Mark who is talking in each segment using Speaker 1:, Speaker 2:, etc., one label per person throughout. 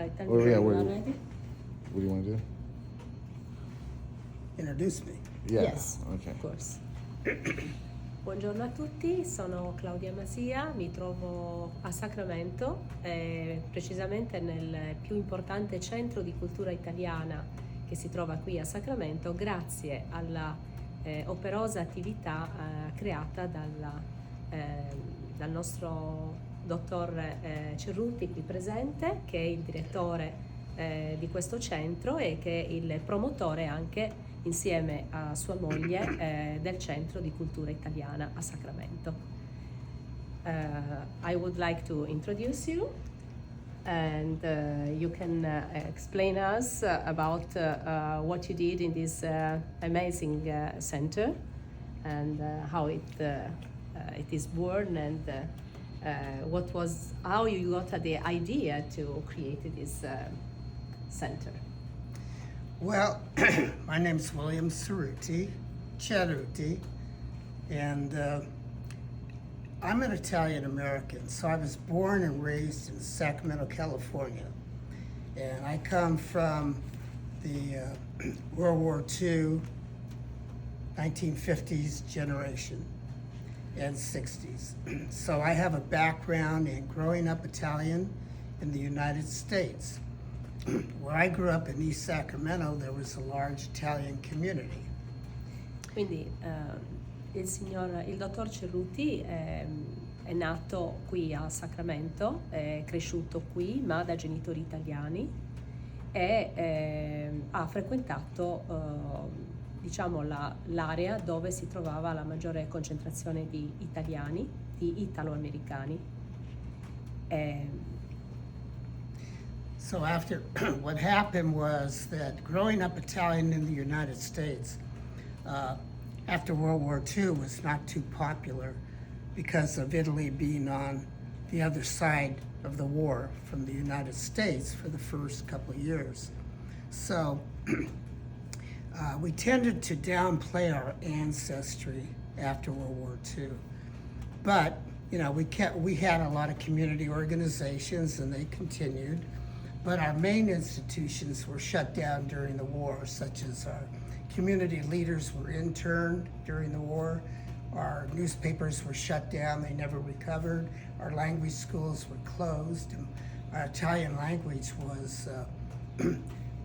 Speaker 1: right, tell
Speaker 2: Oh,
Speaker 1: me
Speaker 2: yeah,
Speaker 1: when you
Speaker 2: what-
Speaker 1: are ready.
Speaker 2: What do you want to do?
Speaker 3: Introduce me.
Speaker 2: Yeah.
Speaker 1: Yes,
Speaker 2: Okay.
Speaker 1: of course. Buongiorno a tutti, sono Claudia Masia, mi trovo a Sacramento, precisamente nel più importante centro di cultura italiana che si trova qui a Sacramento, grazie alla operosa attività creata dal nostro dottor Cerruti qui presente, che è il direttore di questo centro e che è il promotore anche insieme a sua moglie del Centro di Cultura Italiana a Sacramento. I would like to introduce you and you can explain us about what you did in this amazing center and how it is born and how you got the idea to create this center.
Speaker 3: Well, my name's William Cerruti, and I'm an Italian American. So I was born and raised in Sacramento, California. And I come from the World War II, 1950s generation and 60s. So I have a background in growing up Italian in the United States. Where I grew up in East Sacramento, there was a large Italian community.
Speaker 1: Quindi il dottor Cerruti è nato qui a Sacramento, è cresciuto qui ma da genitori italiani e ha frequentato diciamo l'area dove si trovava la maggiore concentrazione di italiani, di italo-americani.
Speaker 3: So after, what happened was that growing up Italian in the United States, after World War II was not too popular because of Italy being on the other side of the war from the United States for the first couple of years. So we tended to downplay our ancestry after World War II. But, you know, we had a lot of community organizations and they continued. But our main institutions were shut down during the war, such as our community leaders were interned during the war. Our newspapers were shut down, they never recovered. Our language schools were closed. And our Italian language was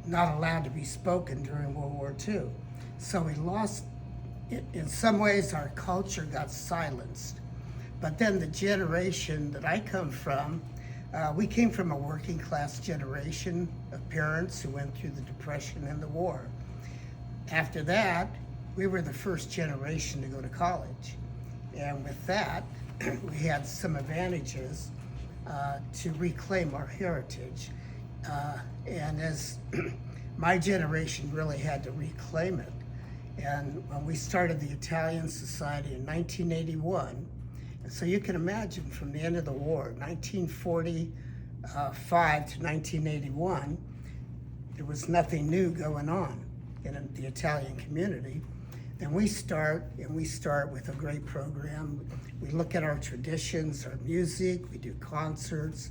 Speaker 3: not allowed to be spoken during World War II. So we lost, in some ways our culture got silenced. But then the generation that I come from, we came from a working class generation of parents who went through the Depression and the war. After that, we were the first generation to go to college. And with that, we had some advantages to reclaim our heritage. And as my generation really had to reclaim it. And when we started the Italian Society in 1981, and so you can imagine from the end of the war, 1945 to 1981, there was nothing new going on in the Italian community. And we start with a great program. We look at our traditions, our music, we do concerts,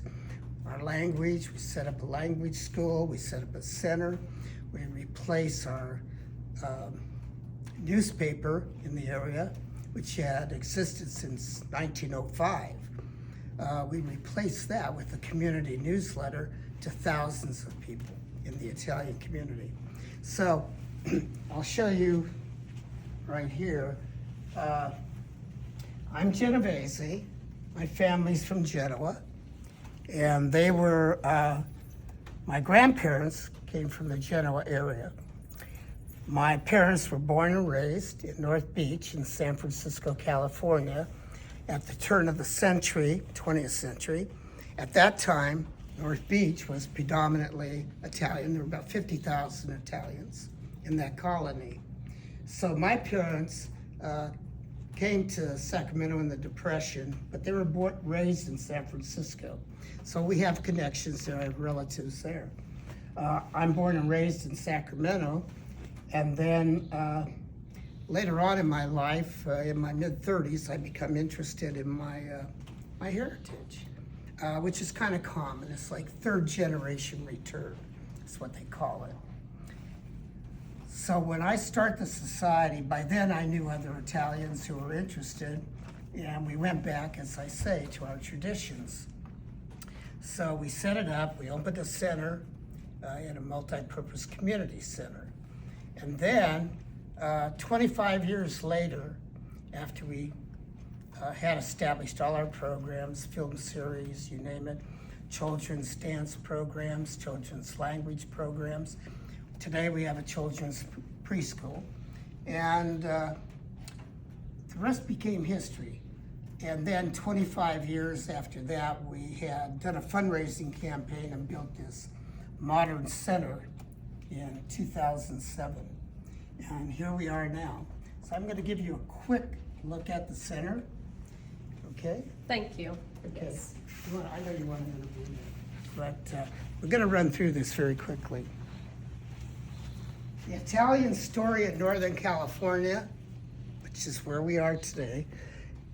Speaker 3: our language, we set up a language school, we set up a center, we replace our newspaper in the area, which had existed since 1905. We replaced that with a community newsletter to thousands of people in the Italian community. So I'll show you right here. I'm Genovese. My family's from Genoa. And they were, my grandparents came from the Genoa area. My parents were born and raised in North Beach in San Francisco, California, at the turn of the century, 20th century. At that time, North Beach was predominantly Italian. There were about 50,000 Italians in that colony. So my parents came to Sacramento in the Depression, but they were raised in San Francisco. So we have connections there, I have relatives there. I'm born and raised in Sacramento. And then later on in my life, in my mid-30s, I become interested in my heritage. which is kind of common. It's like third generation return, is what they call it. So when I start the society, by then I knew other Italians who were interested, and we went back, as I say, to our traditions. So we set it up, we opened a center in a multi-purpose community center. And then 25 years later, after we had established all our programs, film series, you name it, children's dance programs, children's language programs. Today we have a children's preschool. And the rest became history. And then 25 years after that, we had done a fundraising campaign and built this modern center in 2007. And here we are now. So I'm going to give you a quick look at the center. Okay?
Speaker 1: Thank you.
Speaker 3: Okay.
Speaker 1: Yes.
Speaker 3: I know you want to interview me, but we're going to run through this very quickly. The Italian story in Northern California, which is where we are today,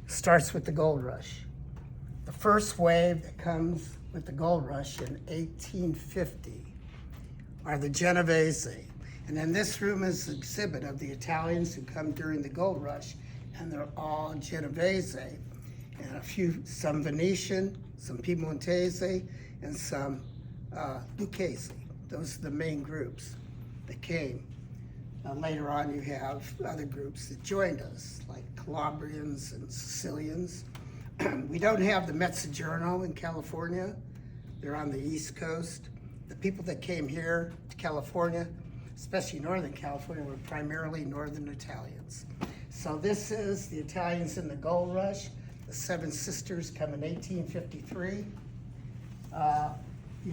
Speaker 3: starts with the gold rush. The first wave that comes with the gold rush in 1850 are the Genovese. And in this room is an exhibit of the Italians who come during the gold rush, and they're all Genovese. And some Venetian, some Piemontese, and some Lucchese. Those are the main groups that came. Later on, you have other groups that joined us, like Calabrians and Sicilians. We don't have the Mezzogiorno in California. They're on the East Coast. The people that came here to California, especially Northern California, were primarily Northern Italians. So this is the Italians in the gold rush. The Seven Sisters come in 1853. The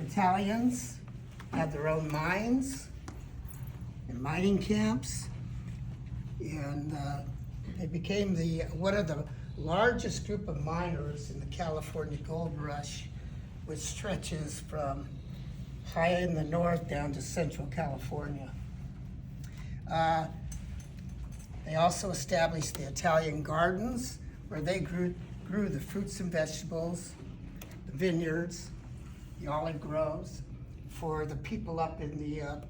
Speaker 3: Italians had their own mines and mining camps, and they became one of the largest group of miners in the California gold rush, which stretches from high in the north down to central California. They also established the Italian gardens, where they grew the fruits and vegetables, the vineyards, the olive groves, for the people up in the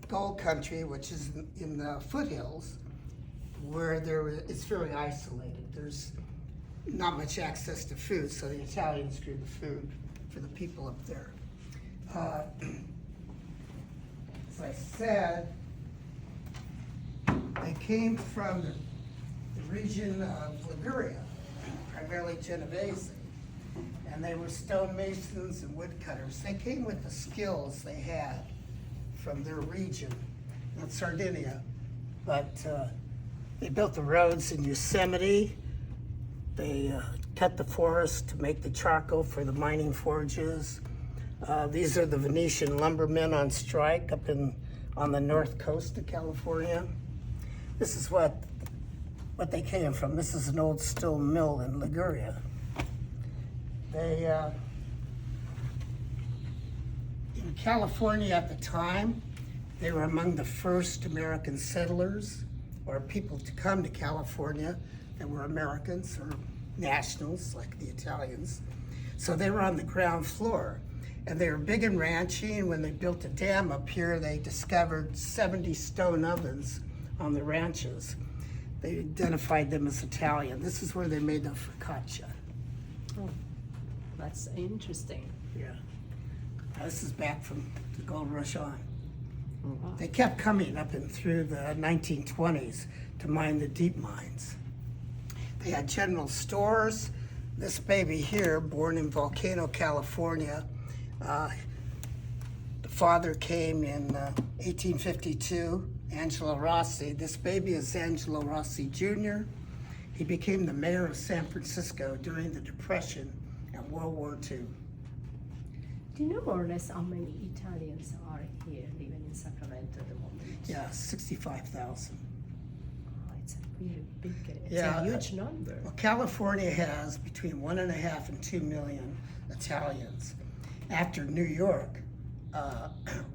Speaker 3: gold country, which is in the foothills, where it's very isolated. There's not much access to food, so the Italians grew the food for the people up there. As I said, they came from the region of Liguria, primarily Genovese, and they were stonemasons and woodcutters. They came with the skills they had from their region, not Sardinia, but they built the roads in Yosemite. They cut the forest to make the charcoal for the mining forges. These are the Venetian lumbermen on strike up on the north coast of California. This is what they came from. This is an old stone mill in Liguria. In California at the time, they were among the first American settlers, or people to come to California that were Americans or nationals like the Italians. So they were on the ground floor, and they were big in ranching. And when they built a dam up here, they discovered 70 stone ovens on the ranches. They identified them as Italian. This is where they made the focaccia.
Speaker 1: Oh, that's interesting.
Speaker 3: Yeah. This is back from the gold rush on.
Speaker 1: Oh, wow.
Speaker 3: They kept coming up and through the 1920s to mine the deep mines. They had general stores. This baby here, born in Volcano, California, the father came in 1852, Angelo Rossi. This baby is Angelo Rossi Jr. He became the mayor of San Francisco during the Depression and World War II.
Speaker 1: Do you know more or less how many Italians are here living in Sacramento at the moment?
Speaker 3: Yeah, 65,000.
Speaker 1: Oh, it's a really big, it's
Speaker 3: Yeah,
Speaker 1: a huge number.
Speaker 3: Well, California has between 1.5 and 2 million Italians. After New York,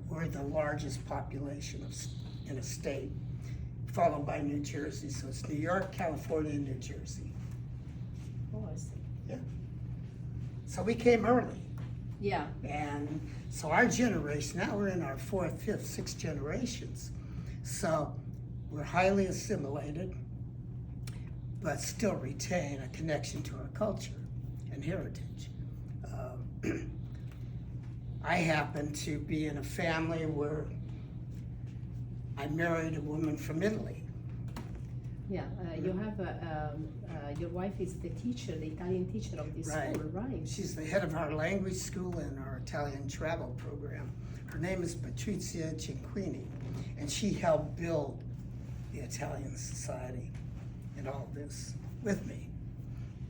Speaker 3: we're the largest population in a state, followed by New Jersey. So it's New York, California, and New Jersey.
Speaker 1: Oh, I see.
Speaker 3: Yeah. So we came early.
Speaker 1: Yeah.
Speaker 3: And so our generation, now we're in our fourth, fifth, sixth generations. So we're highly assimilated, but still retain a connection to our culture and heritage. I happen to be in a family where I married a woman from Italy.
Speaker 1: Yeah, you have your wife is the teacher, the Italian teacher of this school, right?
Speaker 3: She's the head of our language school and our Italian travel program. Her name is Patrizia Cinquini, and she helped build the Italian society and all this with me.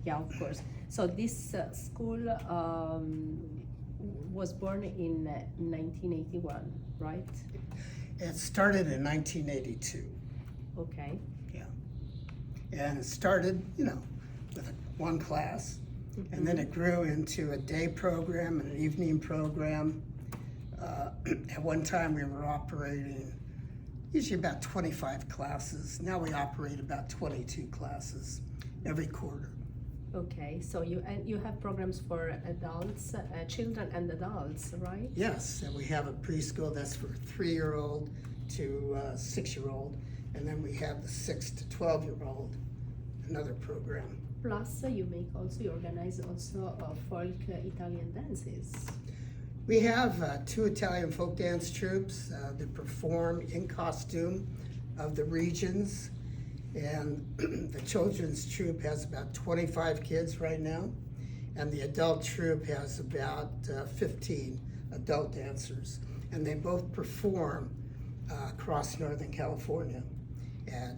Speaker 1: Yeah, of course. So this school was born in 1981, right?
Speaker 3: It started in 1982.
Speaker 1: Okay.
Speaker 3: Yeah. And it started, with one class, and then it grew into a day program and an evening program. At one time we were operating usually about 25 classes. Now we operate about 22 classes every quarter.
Speaker 1: Okay, so you have programs for adults, children and adults, right?
Speaker 3: Yes, and we have a preschool that's for 3-year-old to 6-year-old, and then we have the 6 to 12-year-old, another program.
Speaker 1: Plus, you organize also folk Italian dances.
Speaker 3: We have 2 Italian folk dance troupes that perform in costume of the regions. And the children's troupe has about 25 kids right now, and the adult troupe has about 15 adult dancers, and they both perform across Northern California at,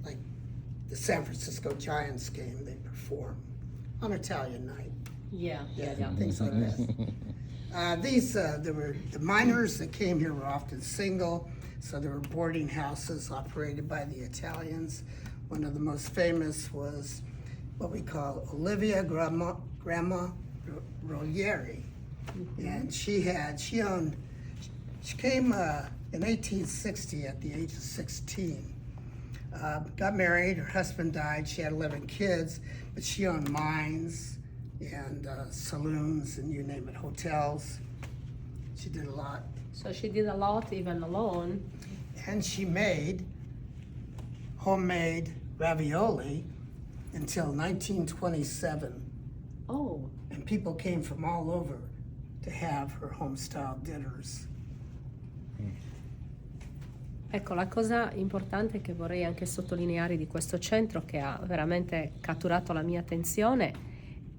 Speaker 3: like the San Francisco Giants game, they perform on Italian night.
Speaker 1: Yeah.
Speaker 3: Things like that. The miners that came here were often single. So there were boarding houses operated by the Italians. One of the most famous was what we call Olivia Grandma Rolieri.
Speaker 1: Mm-hmm.
Speaker 3: And she came in 1860 at the age of 16. Got married, her husband died, she had 11 kids, but she owned mines and saloons and you name it, hotels. She did a lot.
Speaker 1: So she did a lot even alone.
Speaker 3: And she made homemade ravioli until 1927.
Speaker 1: Oh.
Speaker 3: And people came from all over to have her home-style dinners.
Speaker 1: Ecco, la cosa importante che vorrei anche sottolineare di questo centro, che ha veramente catturato la mia attenzione,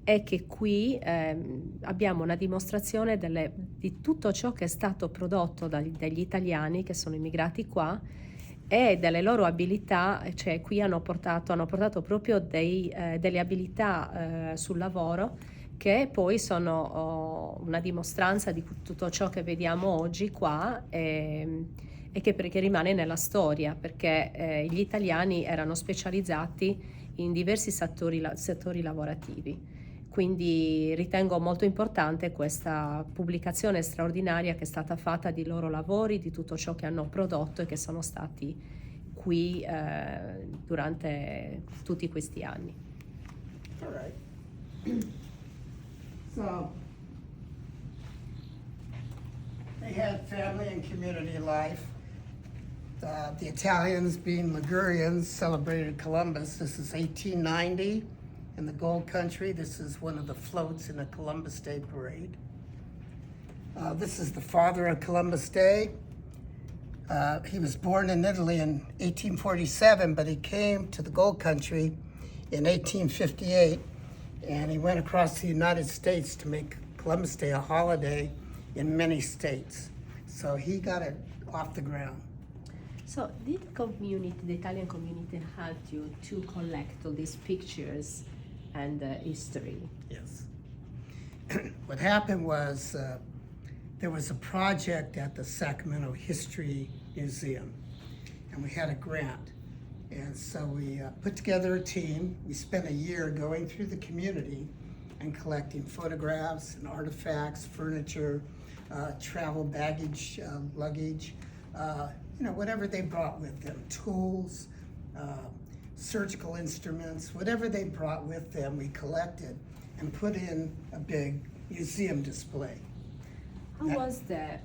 Speaker 1: è che qui abbiamo una dimostrazione di tutto ciò che è stato prodotto dagli italiani che sono immigrati qua e delle loro abilità, cioè qui hanno portato proprio delle abilità sul lavoro che poi sono una dimostranza di tutto ciò che vediamo oggi qua e che rimane nella storia, perché gli italiani erano specializzati in diversi settori lavorativi. Quindi ritengo molto importante questa pubblicazione straordinaria che è stata fatta di loro lavori, di tutto ciò che hanno prodotto e che sono stati qui durante tutti questi anni.
Speaker 3: All right. So, they had family and community life. The Italians, being Ligurians, celebrated Columbus. This is 1890 in the Gold Country. This is one of the floats in the Columbus Day Parade. This is the father of Columbus Day. He was born in Italy in 1847, but he came to the Gold Country in 1858, and he went across the United States to make Columbus Day a holiday in many states. So he got it off the ground.
Speaker 1: So did the Italian community help you to collect all these pictures and history?
Speaker 3: Yes. What happened was there was a project at the Sacramento History Museum, and we had a grant. And so we put together a team. We spent a year going through the community and collecting photographs and artifacts, furniture, travel baggage, luggage, whatever they brought with them, tools, surgical instruments, whatever they brought with them, we collected. and put in a big museum display.
Speaker 1: How
Speaker 3: That-
Speaker 1: was the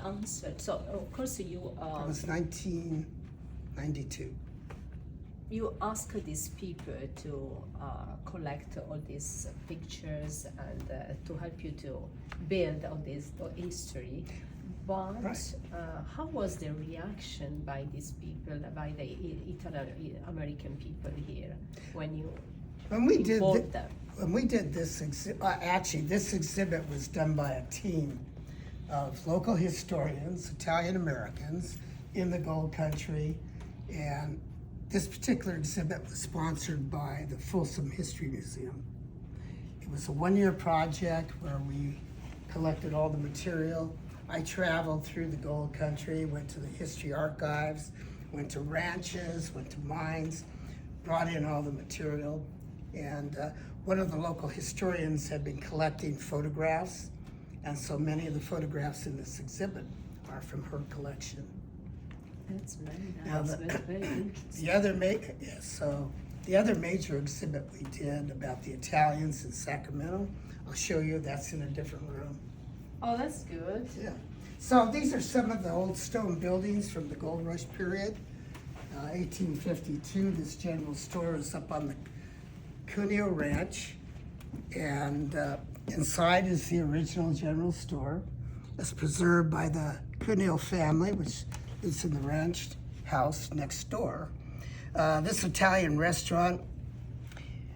Speaker 1: answer? So of course
Speaker 3: It was 1992.
Speaker 1: you ask these people to collect all these pictures and to help you to build on this history. But
Speaker 3: Right.
Speaker 1: how was the reaction by these people, by the Italian American people here, when you
Speaker 3: When we did
Speaker 1: involved them?
Speaker 3: when we did this actually this exhibit was done by a team of local historians, Italian Americans in the Gold Country, and this particular exhibit was sponsored by the Folsom History Museum. It was a one-year project where we collected all the material. I traveled through the Gold Country, went to the history archives, went to ranches, went to mines, brought in all the material. And one of the local historians had been collecting photographs, and so many of the photographs in this exhibit are from her collection.
Speaker 1: That's very
Speaker 3: Now
Speaker 1: nice,
Speaker 3: the-
Speaker 1: very interesting.
Speaker 3: The other major exhibit we did about the Italians in Sacramento, I'll show you, that's in a different room.
Speaker 1: Oh, that's good.
Speaker 3: Yeah. So these are some of the old stone buildings from the Gold Rush period. 1852, this general store is up on the Cuneo Ranch. And inside is the original general store. It's preserved by the Cuneo family, which is in the ranch house next door. This Italian restaurant,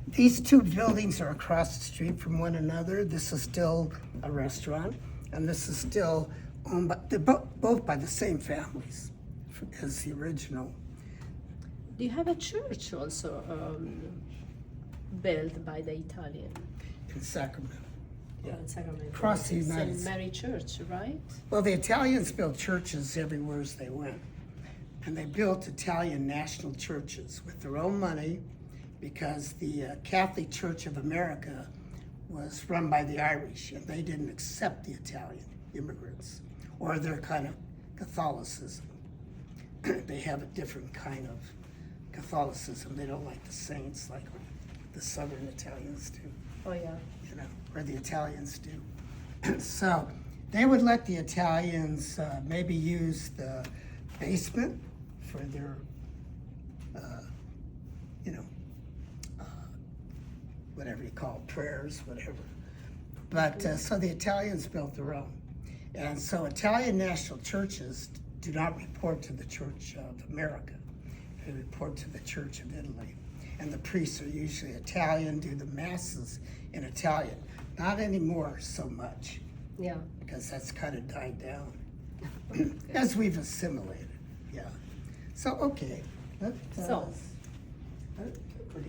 Speaker 3: these two buildings are across the street from one another. This is still a restaurant, and this is still owned by, they're both by the same families as the original.
Speaker 1: Do you have a church also built by the Italian?
Speaker 3: In Sacramento. Yeah.
Speaker 1: In Sacramento.
Speaker 3: Across the United
Speaker 1: St. Mary Church, right?
Speaker 3: Well, the Italians built churches everywhere as they went. And they built Italian national churches with their own money because the Catholic Church of America was run by the Irish, and they didn't accept the Italian immigrants or their kind of Catholicism. They have a different kind of Catholicism. They don't like the saints like the Southern Italians do.
Speaker 1: Oh yeah.
Speaker 3: You know, or the Italians do. So they would let the Italians maybe use the basement for their, whatever you call it, prayers, whatever. But so the Italians built their own. And so Italian national churches do not report to the Church of America. They report to the Church of Italy. And the priests are usually Italian, do the masses in Italian. Not anymore so much,
Speaker 1: Yeah.
Speaker 3: because that's kind of died down as we've assimilated. Yeah. So, okay. Where do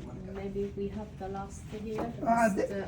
Speaker 3: you want to go?
Speaker 1: Maybe we have the last here.
Speaker 3: The